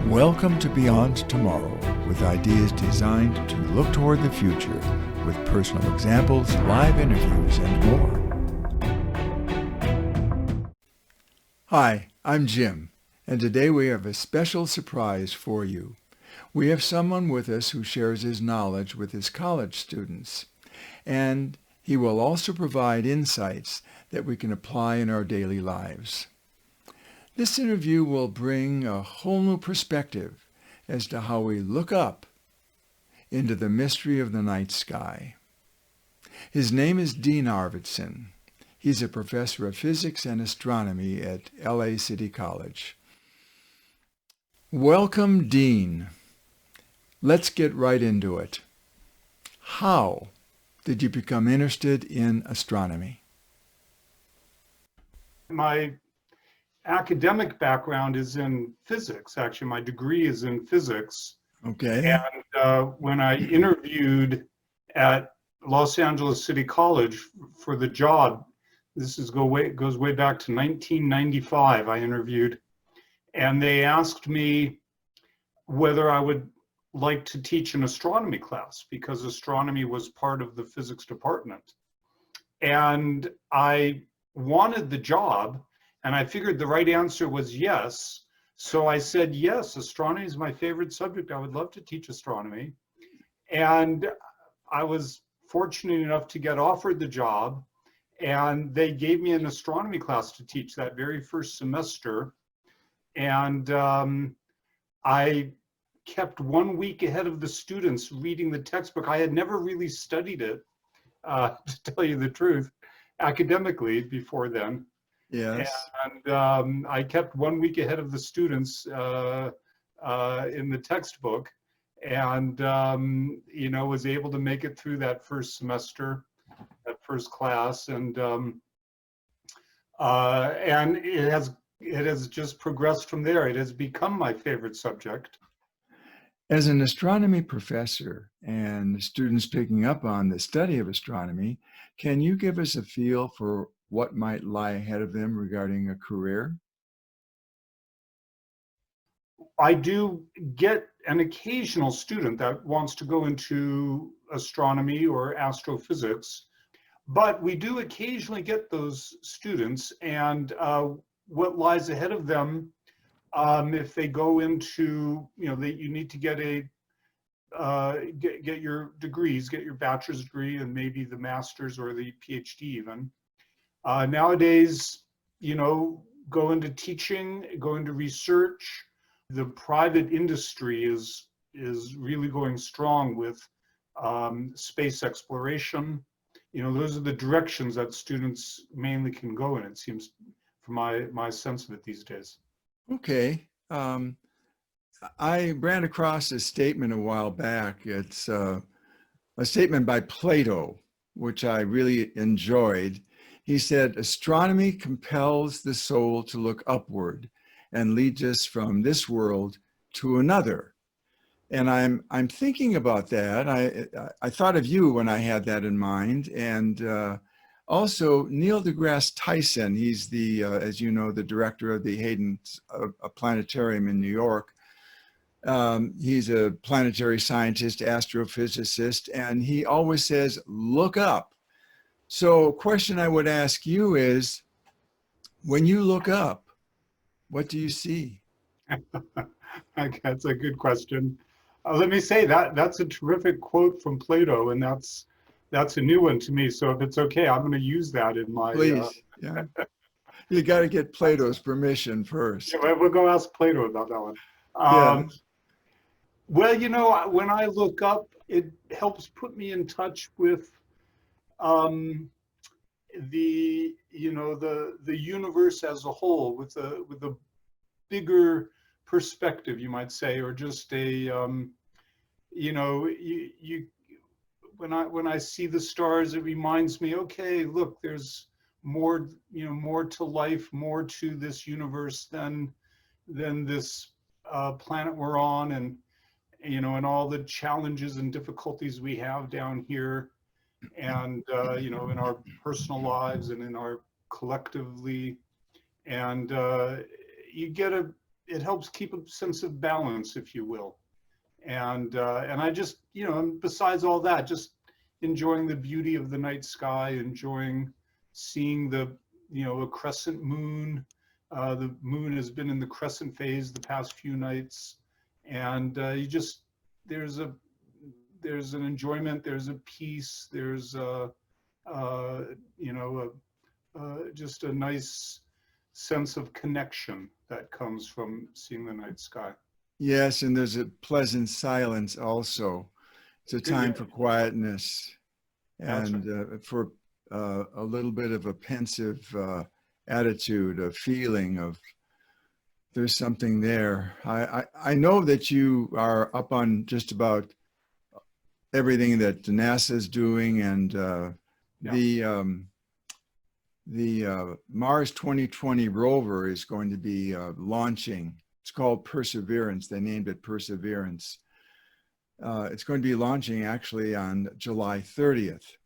Welcome to Beyond Tomorrow, with ideas designed to look toward the future, with personal examples, live interviews, and more. Hi, I'm Jim, and today we have a special surprise for you. We have someone with us who shares his knowledge with his college students, and he will also provide insights that we can apply in our daily lives. This interview will bring a whole new perspective as to how we look up into the mystery of the night sky. His name is Dean Arvidson. He's a professor of physics and astronomy at LA City College. Welcome, Dean. Let's get right into it. How did you become interested in astronomy? My academic background is in physics. Actually, my degree is in physics. Okay. And when I interviewed at Los Angeles City College for the job, this goes way back to 1995, I interviewed, and they asked me whether I would like to teach an astronomy class because astronomy was part of the physics department. And I wanted the job, and I figured the right answer was yes. So I said, yes, astronomy is my favorite subject. I would love to teach astronomy. And I was fortunate enough to get offered the job, and they gave me an astronomy class to teach that very first semester. And I kept 1 week ahead of the students reading the textbook. I had never really studied it, to tell you the truth, academically before then. Yes. And I kept 1 week ahead of the students in the textbook, and was able to make it through that first semester, that first class, and it has just progressed from there. It has become my favorite subject. As an astronomy professor and students picking up on the study of astronomy, can you give us a feel for what might lie ahead of them regarding a career? I do get an occasional student that wants to go into astronomy or astrophysics, but we do occasionally get those students, and what lies ahead of them, if they go into, you need to get get your degrees, get your bachelor's degree and maybe the master's or the PhD even. Nowadays, go into teaching, go into research. The private industry is really going strong with space exploration. Those are the directions that students mainly can go in, it seems, from my sense of it these days. Okay. I ran across a statement a while back. It's a statement by Plato, which I really enjoyed. He said, "Astronomy compels the soul to look upward and leads us from this world to another." And I'm thinking about that. I thought of you when I had that in mind, and also Neil deGrasse Tyson. He's the, as you know, the director of the Hayden Planetarium in New York. He's a planetary scientist, astrophysicist, and he always says, "Look up." So a question I would ask you is, when you look up, what do you see? That's a good question. Let me say that's a terrific quote from Plato, and that's a new one to me. So if it's okay, I'm going to use that in my. Please, yeah. You got to get Plato's permission first. Yeah, we'll go ask Plato about that one. Yes. Well, when I look up, it helps put me in touch with the universe as a whole, with a bigger perspective, you might say, or just a when I see the stars, it reminds me, okay, look, there's more to life, more to this universe than this planet we're on, and and all the challenges and difficulties we have down here, and in our personal lives and in our collectively, and you get a it helps keep a sense of balance, if you will. And I just, besides all that, just enjoying the beauty of the night sky, enjoying seeing a crescent moon. The moon has been in the crescent phase the past few nights, and there's an enjoyment, there's a peace, there's just a nice sense of connection that comes from seeing the night sky. Yes, and there's a pleasant silence also. It's a time for quietness and for a little bit of a pensive attitude, a feeling of there's something there. I know that you are up on just about everything that NASA is doing, and the Mars 2020 rover is going to be launching. It's called Perseverance. They named it Perseverance. It's going to be launching actually on July 30th.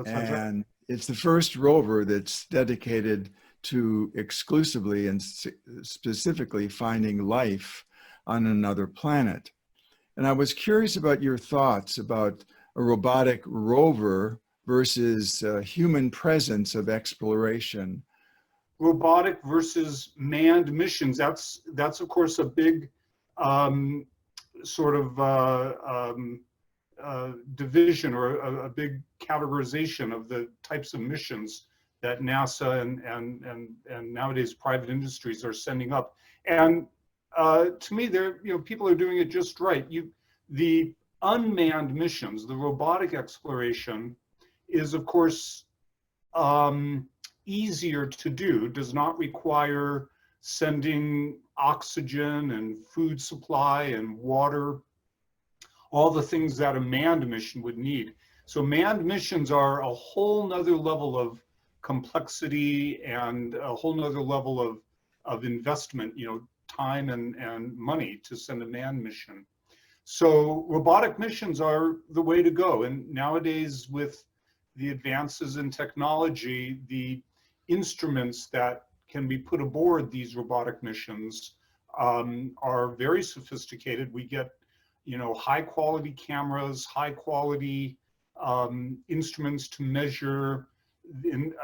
And it's the first rover that's dedicated to exclusively and specifically finding life on another planet. And I was curious about your thoughts about a robotic rover versus human presence of exploration. Robotic versus manned missions. That's of course a big sort of division, or a big categorization of the types of missions that NASA and nowadays private industries are sending up. And to me, people are doing it just right. The unmanned missions, the robotic exploration, is of course easier to do, does not require sending oxygen and food supply and water, all the things that a manned mission would need. So manned missions are a whole nother level of complexity and a whole nother level of investment, time and money to send a manned mission. So robotic missions are the way to go. And nowadays, with the advances in technology, the instruments that can be put aboard these robotic missions are very sophisticated. We get, high quality cameras, high quality instruments to measure.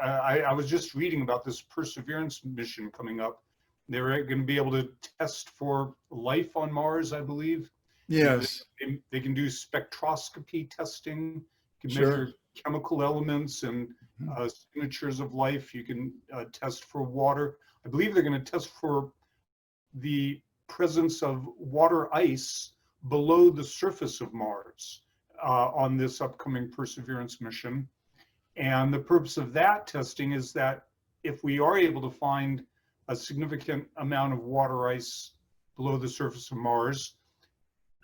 I was just reading about this Perseverance mission coming up. They're going to be able to test for life on Mars, I believe. Yes. They can do spectroscopy testing, can Sure. measure chemical elements and signatures of life. You can test for water. I believe they're going to test for the presence of water ice below the surface of Mars on this upcoming Perseverance mission. And the purpose of that testing is that if we are able to find a significant amount of water ice below the surface of Mars,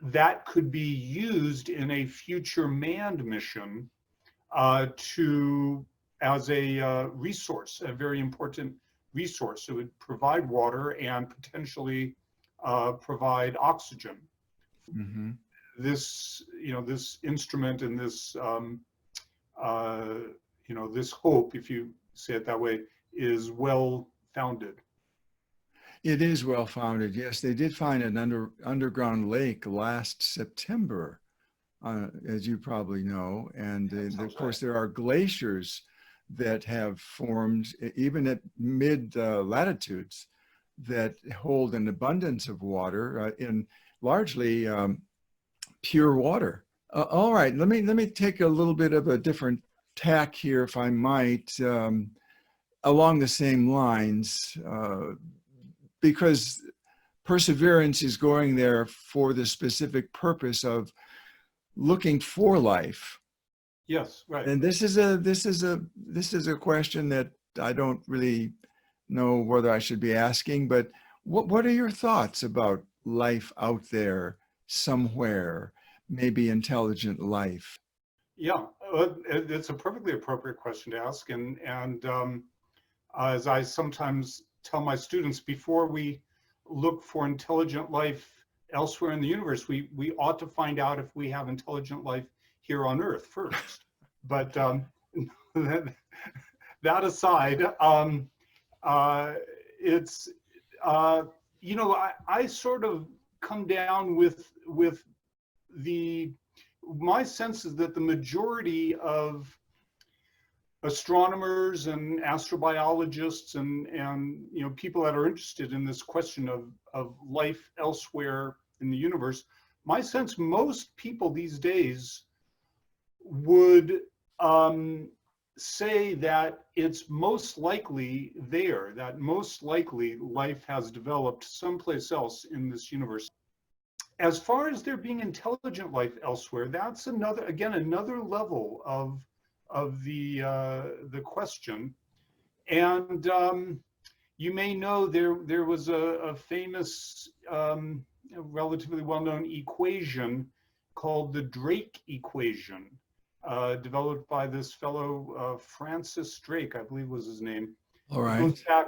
that could be used in a future manned mission as a resource, a very important resource. It would provide water and potentially provide oxygen. Mm-hmm. This instrument and this this hope, if you say it that way, is well founded. It is well founded. Yes, they did find an underground lake last September, as you probably know. And of course, there are glaciers that have formed even at mid latitudes that hold an abundance of water in largely pure water. All right, let me take a little bit of a different tack here, if I might, along the same lines, because Perseverance is going there for the specific purpose of looking for life. Yes, right. And this is a question that I don't really know whether I should be asking, but what are your thoughts about life out there somewhere, maybe intelligent life? Yeah, it's a perfectly appropriate question to ask. And as I sometimes tell my students, before we look for intelligent life elsewhere in the universe, we ought to find out if we have intelligent life here on Earth first. But that aside, it's you know, I sort of come down with my sense is that the majority of astronomers and astrobiologists and you know, people that are interested in this question of life elsewhere in the universe, my sense most people these days would say that it's most likely there, that most likely life has developed someplace else in this universe. As far as there being intelligent life elsewhere, that's another, again, another level of the question. And you may know there was a famous, relatively well-known equation called the Drake equation, developed by this fellow, Francis Drake, I believe was his name. All It right. goes back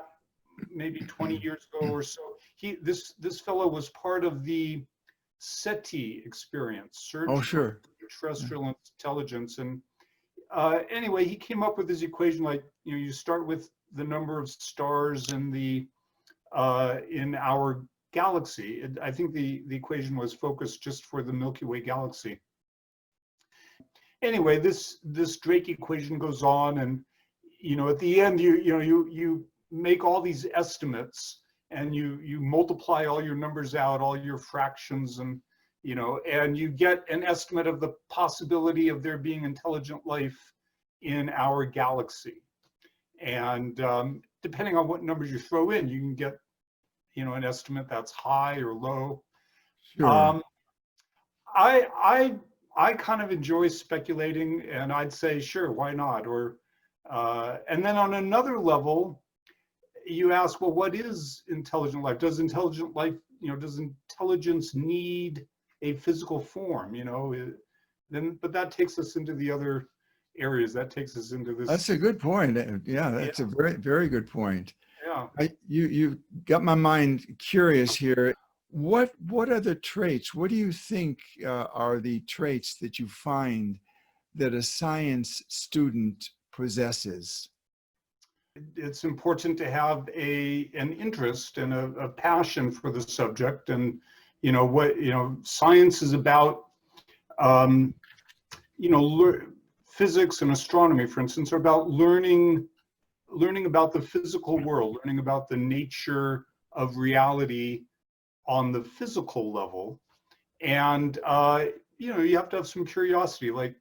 maybe 20 years ago or so. This fellow was part of the SETI experience, Search Oh, for sure. Extraterrestrial Intelligence. And anyway, he came up with this equation, like, you know, you start with the number of stars in in our galaxy. I think the equation was focused just for the Milky Way galaxy. Anyway, this Drake equation goes on, and you know, at the end, you make all these estimates, and you multiply all your numbers out, all your fractions, and you know, and you get an estimate of the possibility of there being intelligent life in our galaxy. And depending on what numbers you throw in, you can get, you know, an estimate that's high or low. Sure. I kind of enjoy speculating, and I'd say, sure, why not? Or and then on another level, you ask, well, what is intelligent life? Does intelligent life, you know, does intelligence need a physical form? You know, then, but that takes us into the other areas. That takes us into this. That's a good point. Yeah, that's a very, very good point. You got my mind curious here. What are the traits? What do you think are the traits that you find that a science student possesses? It's important to have an interest and a passion for the subject. And you know what, you know, science is about, you know, physics and astronomy, for instance, are about learning about the physical world, learning about the nature of reality on the physical level. And you know, you have to have some curiosity, like,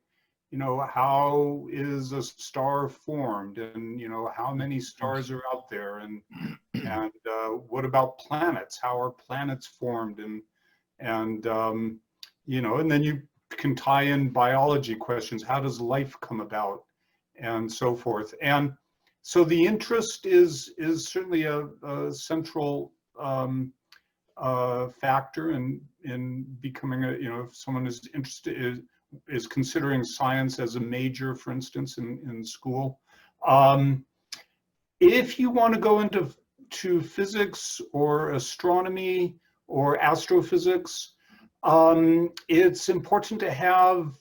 you know, how is a star formed, and you know, how many stars are out there, and what about planets? How are planets formed? And you know, and then you can tie in biology questions. How does life come about, and so forth. And so the interest is certainly a central factor in becoming a, you know, if someone is interested, is considering science as a major, for instance, in school. If you want to go into physics or astronomy or astrophysics, it's important to have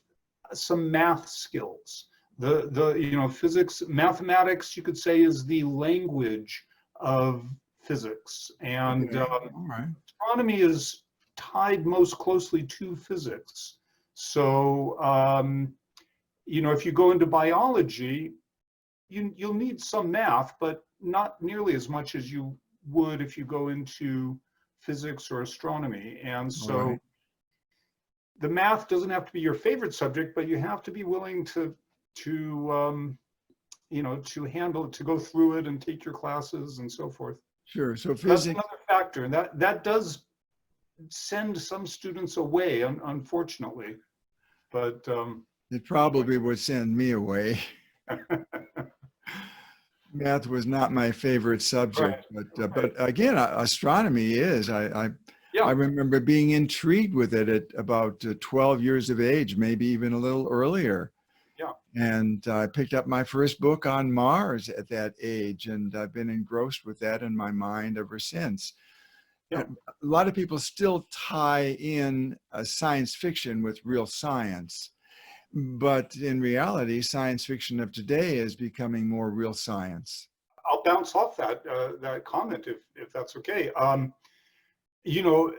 some math skills. You know, physics, mathematics, you could say, is the language of physics, and Okay. All right. astronomy is tied most closely to physics. So, you know, if you go into biology, you'll need some math, but not nearly as much as you would if you go into physics or astronomy. And All so right. the math doesn't have to be your favorite subject, but you have to be willing to you know, to handle it, to go through it and take your classes and so forth. Sure. So That's physics. another factor, and that does send some students away, unfortunately. But It probably would send me away. Math was not my favorite subject, but again, astronomy is. I remember being intrigued with it at about 12 years of age, maybe even a little earlier. Yeah. And I picked up my first book on Mars at that age, and I've been engrossed with that in my mind ever since. Yeah. A lot of people still tie in science fiction with real science, but in reality, science fiction of today is becoming more real science. I'll bounce off that comment if that's okay. you know,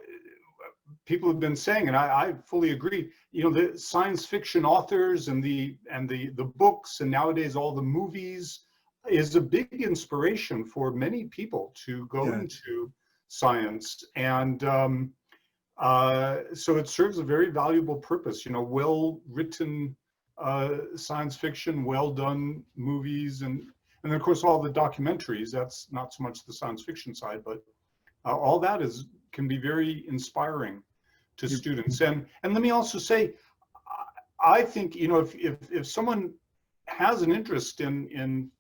people have been saying, and I fully agree, you know, the science fiction authors and the books, and nowadays all the movies, is a big inspiration for many people to go Yeah. into science. And so it serves a very valuable purpose, you know, well written science fiction, well done movies, and then of course all the documentaries. That's not so much the science fiction side, but all that can be very inspiring to students. And let me also say, I think, you know, if someone has an interest in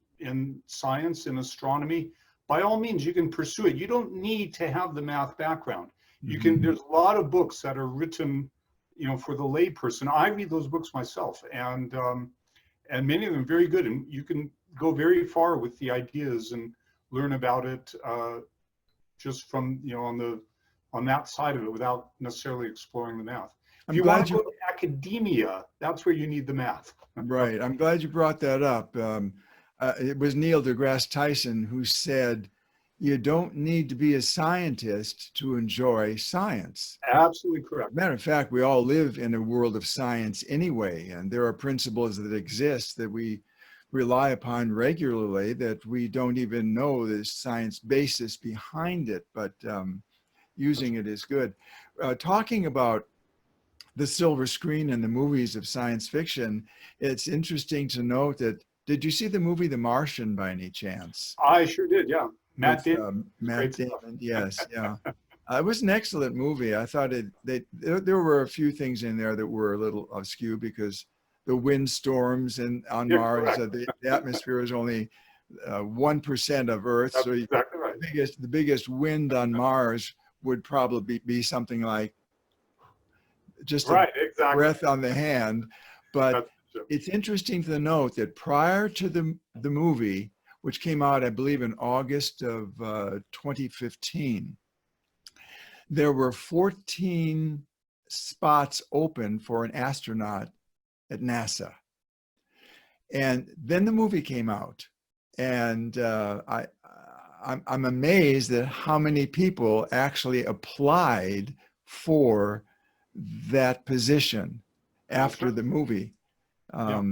science, in astronomy, by all means you can pursue it. You don't need to have the math background. You can. There's a lot of books that are written, you know, for the layperson. I read those books myself, and many of them very good. And you can go very far with the ideas and learn about it just from, you know, on that side of it, without necessarily exploring the math. If you want to go to academia, that's where you need the math. Right. I'm glad you brought that up. It was Neil deGrasse Tyson who said, you don't need to be a scientist to enjoy science. Absolutely correct. Matter of fact, we all live in a world of science anyway, and there are principles that exist that we rely upon regularly that we don't even know the science basis behind it, but using it is good. Talking about the silver screen and the movies of science fiction, it's interesting to note that, did you see the movie The Martian by any chance? I sure did, yeah. Matt Damon. Matt Damon, yes, yeah. It was an excellent movie. I thought there were a few things in there that were a little askew because the windstorms on Mars, the atmosphere is only 1% of Earth. That's so exactly right. The biggest wind on Mars would probably be something like just a breath on the hand. But it's interesting to note that prior to the movie, which came out, I believe, in August of 2015, there were 14 spots open for an astronaut at NASA. And then the movie came out, and I'm amazed at how many people actually applied for that position after the movie. I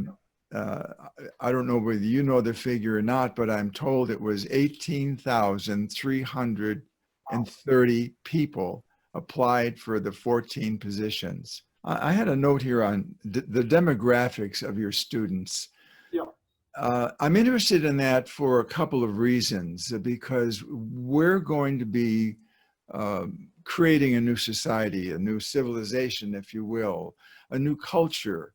don't know whether you know the figure or not, but I'm told it was 18,330 people applied for the 14 positions. I had a note here on the demographics of your students. Yeah. I'm interested in that for a couple of reasons, because we're going to be creating a new society, a new civilization, if you will, a new culture.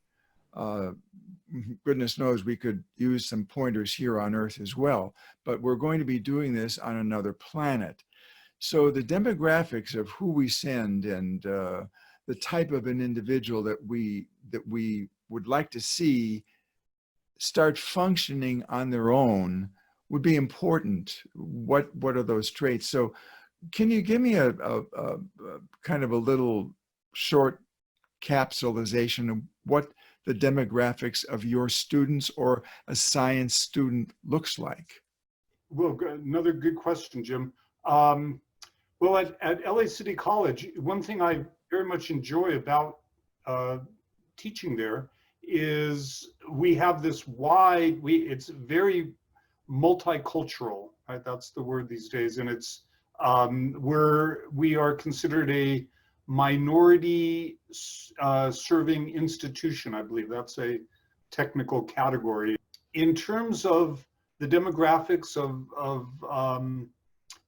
Goodness knows we could use some pointers here on Earth as well, but we're going to be doing this on another planet. So the demographics of who we send and the type of an individual that we would like to see start functioning on their own would be important. What are those traits? So can you give me a kind of a little short capsulization of what the demographics of your students or a science student looks like? Well, another good question, Jim. Well, at LA City College, one thing I very much enjoy about teaching there is we have this it's very multicultural, right? That's the word these days. And it's we are considered a minority serving institution, I believe. That's a technical category. In terms of the demographics of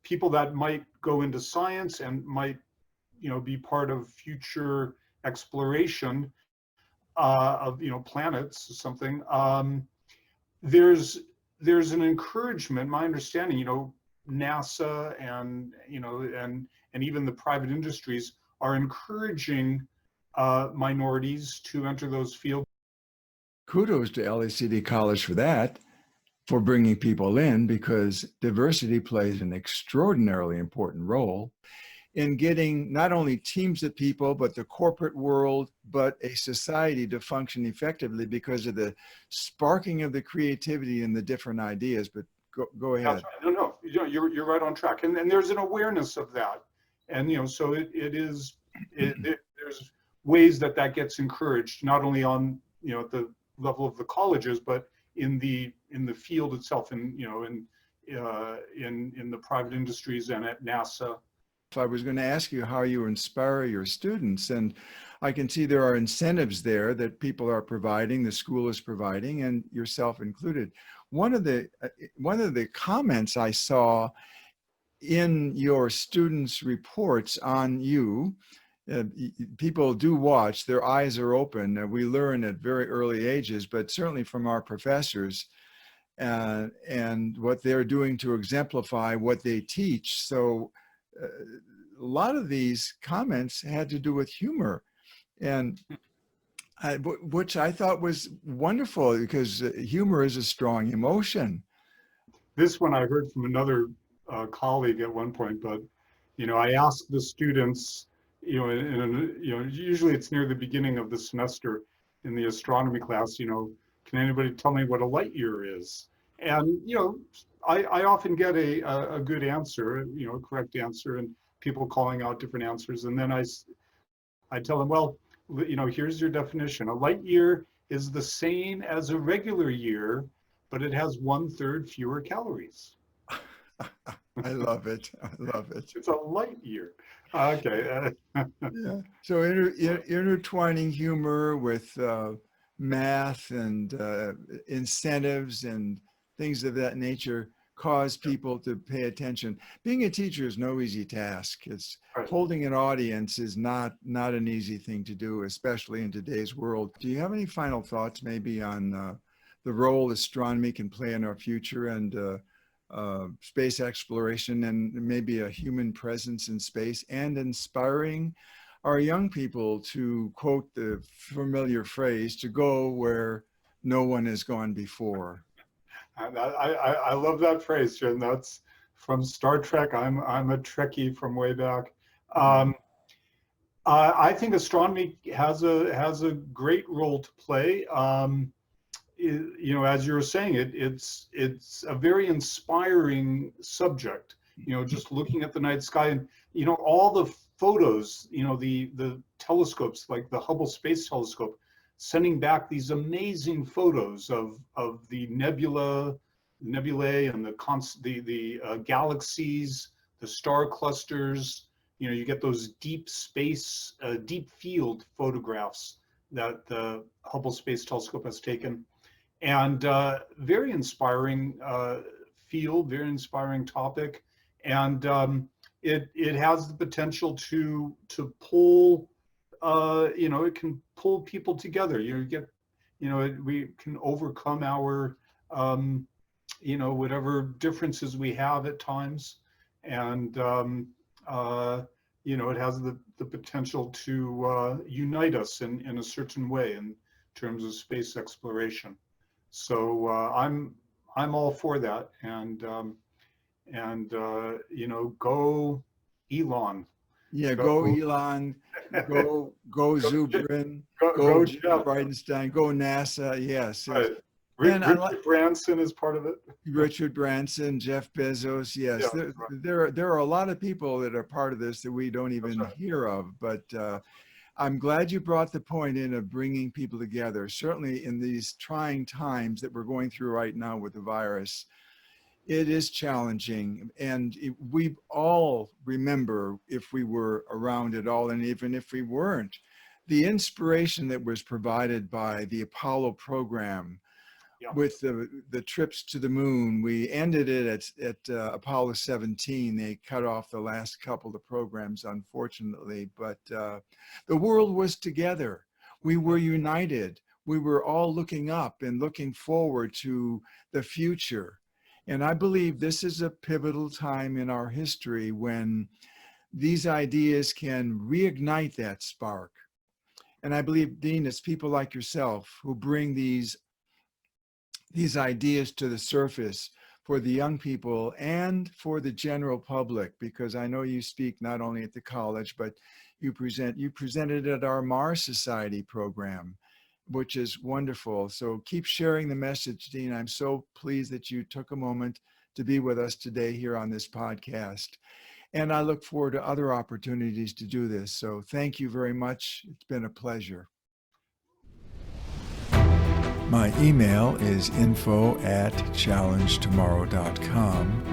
people that might go into science and might, you know, be part of future exploration of, you know, planets or something, there's an encouragement, my understanding, you know, NASA and, you know, and even the private industries are encouraging minorities to enter those fields. Kudos to LA City College for that, for bringing people in, because diversity plays an extraordinarily important role in getting not only teams of people, but the corporate world, but a society to function effectively because of the sparking of the creativity and the different ideas. But go ahead. That's right. No, you're right on track. And there's an awareness of that. And, so there's ways that gets encouraged, not only on, at the level of the colleges, but in the field itself, in the private industries and at NASA. I was going to ask you how you inspire your students, and I can see there are incentives there that people are providing, the school is providing, and yourself included. One of the comments I saw in your students' reports on you, people do watch, their eyes are open. We learn at very early ages, but certainly from our professors and what they're doing to exemplify what they teach. So a lot of these comments had to do with humor, and which I thought was wonderful, because humor is a strong emotion. This one I heard from another colleague at one point, but I asked the students, usually it's near the beginning of the semester in the astronomy class, can anybody tell me what a light year is? And I often get a good answer, a correct answer, and people calling out different answers. And then I tell them, well, here's your definition. A light year is the same as a regular year, but it has 1/3 fewer calories. I love it. I love it. It's a light year. Okay. Yeah. So intertwining humor with math and incentives and things of that nature cause people to pay attention. Being a teacher is no easy task. It's Right. Holding an audience is not an easy thing to do, especially in today's world. Do you have any final thoughts maybe on the role astronomy can play in our future, and space exploration, and maybe a human presence in space, and inspiring our young people to, quote the familiar phrase, to go where no one has gone before? I love that phrase, Jim. That's from Star Trek. I'm a Trekkie from way back. I think astronomy has a great role to play. As you were saying, it's a very inspiring subject. Just looking at the night sky, and all the photos, the telescopes like the Hubble Space Telescope, sending back these amazing photos of the nebulae and the galaxies, the star clusters. You get those deep space, deep field photographs that the Hubble Space Telescope has taken. And very inspiring field, very inspiring topic, and it has the potential to pull, it can pull people together. We can overcome our, whatever differences we have at times, and it has the potential to unite us in a certain way in terms of space exploration. So I'm all for that, and go Elon. Yeah, go Elon, go Zubrin, Go Gene Jeff. Bridenstine, go NASA. Yes. Right. And Richard Branson is part of it. Richard Branson, Jeff Bezos. Yes, Yeah, there are a lot of people that are part of this that we don't even hear of. But I'm glad you brought the point in of bringing people together. Certainly in these trying times that we're going through right now with the virus, it is challenging. And we all remember, if we were around at all, and even if we weren't, the inspiration that was provided by the Apollo program. Yeah. With the trips to the moon. We ended it at Apollo 17. They cut off the last couple of programs, unfortunately, but the world was together. We were united. We were all looking up and looking forward to the future. And I believe this is a pivotal time in our history when these ideas can reignite that spark. And I believe, Dean, it's people like yourself who bring these ideas to the surface for the young people and for the general public, because I know you speak not only at the college, but you presented at our Mars Society program, which is wonderful. So keep sharing the message, Dean. I'm so pleased that you took a moment to be with us today here on this podcast. And I look forward to other opportunities to do this. So thank you very much. It's been a pleasure. My email is info@challengetomorrow.com,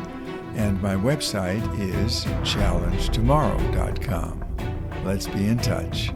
and my website is challengetomorrow.com. Let's be in touch.